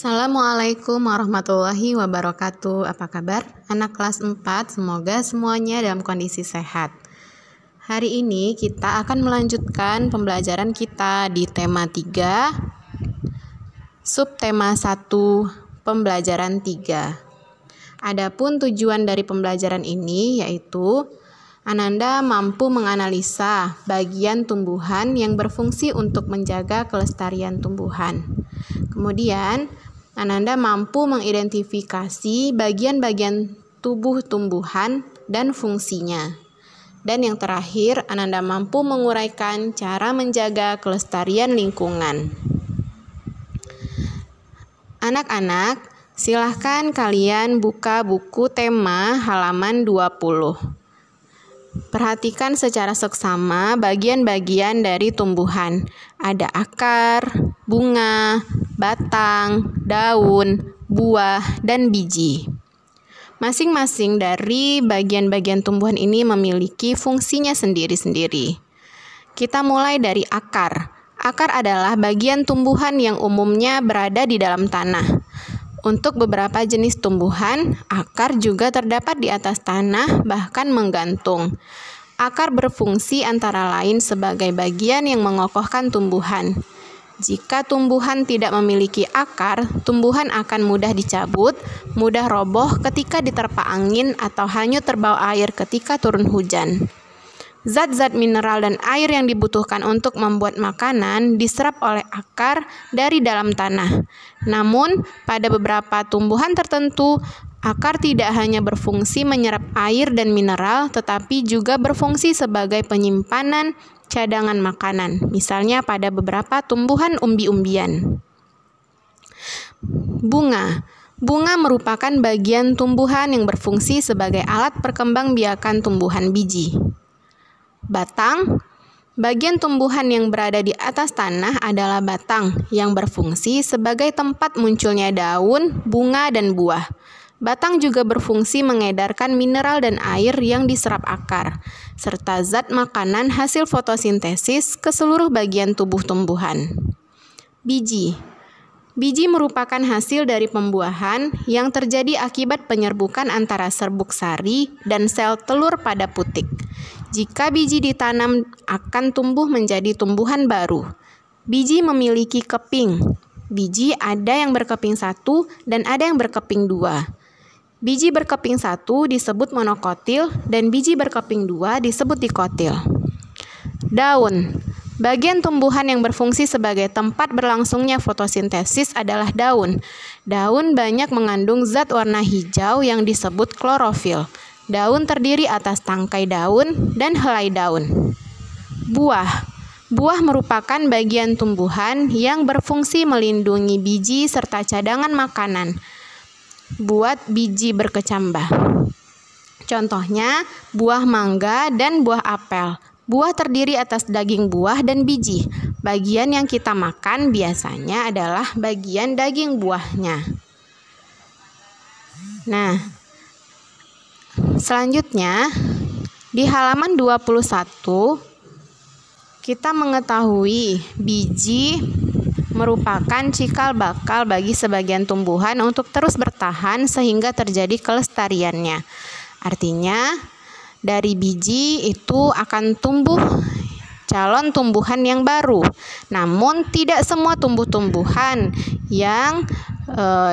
Assalamualaikum warahmatullahi wabarakatuh. Apa kabar? Anak kelas 4, semoga semuanya dalam kondisi sehat. Hari ini kita akan melanjutkan pembelajaran kita di tema 3, subtema 1, pembelajaran 3. Adapun tujuan dari pembelajaran ini yaitu Ananda mampu menganalisa bagian tumbuhan yang berfungsi untuk menjaga kelestarian tumbuhan. Kemudian, Ananda mampu mengidentifikasi bagian-bagian tubuh tumbuhan dan fungsinya. Dan yang terakhir, Ananda mampu menguraikan cara menjaga kelestarian lingkungan. Anak-anak, silahkan kalian buka buku tema halaman 20. Perhatikan secara seksama bagian-bagian dari tumbuhan. Ada akar, bunga, batang, daun, buah, dan biji. Masing-masing dari bagian-bagian tumbuhan ini memiliki fungsinya sendiri-sendiri. Kita mulai dari akar. Akar adalah bagian tumbuhan yang umumnya berada di dalam tanah. Untuk beberapa jenis tumbuhan, akar juga terdapat di atas tanah, bahkan menggantung. Akar berfungsi antara lain sebagai bagian yang mengokohkan tumbuhan. Jika tumbuhan tidak memiliki akar, tumbuhan akan mudah dicabut, mudah roboh ketika diterpa angin atau hanyut terbawa air ketika turun hujan. Zat-zat mineral dan air yang dibutuhkan untuk membuat makanan diserap oleh akar dari dalam tanah. Namun, pada beberapa tumbuhan tertentu, akar tidak hanya berfungsi menyerap air dan mineral, tetapi juga berfungsi sebagai penyimpanan cadangan makanan, misalnya pada beberapa tumbuhan umbi-umbian. Bunga. Bunga merupakan bagian tumbuhan yang berfungsi sebagai alat perkembangbiakan tumbuhan biji. Batang. Bagian tumbuhan yang berada di atas tanah adalah batang yang berfungsi sebagai tempat munculnya daun, bunga, dan buah. Batang juga berfungsi mengedarkan mineral dan air yang diserap akar, serta zat makanan hasil fotosintesis ke seluruh bagian tubuh tumbuhan. Biji. Biji merupakan hasil dari pembuahan yang terjadi akibat penyerbukan antara serbuk sari dan sel telur pada putik. Jika biji ditanam akan tumbuh menjadi tumbuhan baru. Biji memiliki keping. Biji ada yang berkeping 1 dan ada yang berkeping 2. Biji berkeping 1 disebut monokotil dan biji berkeping 2 disebut dikotil. Daun. Bagian tumbuhan yang berfungsi sebagai tempat berlangsungnya fotosintesis adalah daun. Daun banyak mengandung zat warna hijau yang disebut klorofil. Daun terdiri atas tangkai daun dan helai daun. Buah. Buah merupakan bagian tumbuhan yang berfungsi melindungi biji serta cadangan makanan buat biji berkecambah. Contohnya, buah mangga dan buah apel. Buah terdiri atas daging buah dan biji. Bagian yang kita makan biasanya adalah bagian daging buahnya. Nah, selanjutnya di halaman 21 kita mengetahui biji merupakan cikal bakal bagi sebagian tumbuhan untuk terus bertahan sehingga terjadi kelestariannya. Artinya, dari biji itu akan tumbuh calon tumbuhan yang baru. Namun, tidak semua tumbuh-tumbuhan yang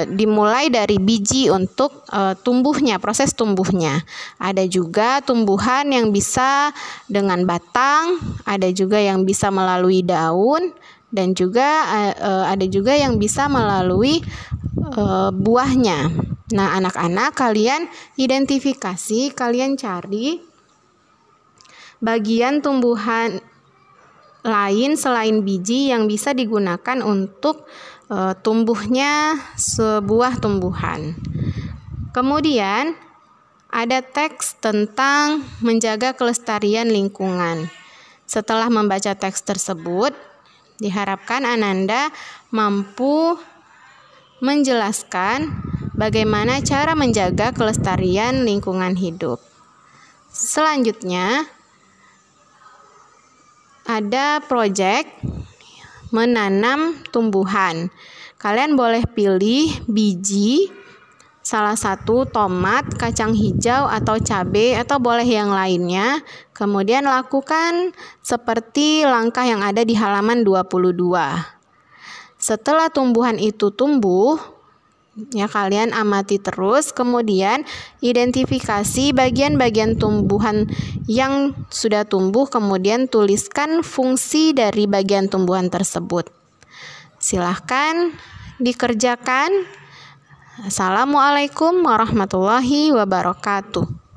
dimulai dari biji untuk tumbuhnya, proses tumbuhnya. Ada juga tumbuhan yang bisa dengan batang, ada juga yang bisa melalui daun, dan juga ada juga yang bisa melalui buahnya. Nah, anak-anak, kalian identifikasi, kalian cari bagian tumbuhan lain selain biji yang bisa digunakan untuk tumbuhnya sebuah tumbuhan. Kemudian, ada teks tentang menjaga kelestarian lingkungan. Setelah membaca teks tersebut, diharapkan Ananda mampu menjelaskan bagaimana cara menjaga kelestarian lingkungan hidup. Selanjutnya, ada proyek menanam tumbuhan. Kalian boleh pilih biji, salah satu tomat, kacang hijau, atau cabai, atau boleh yang lainnya. Kemudian lakukan seperti langkah yang ada di halaman 22. Setelah tumbuhan itu tumbuh, ya kalian amati terus, kemudian identifikasi bagian-bagian tumbuhan yang sudah tumbuh, kemudian tuliskan fungsi dari bagian tumbuhan tersebut. Silahkan dikerjakan. Assalamualaikum warahmatullahi wabarakatuh.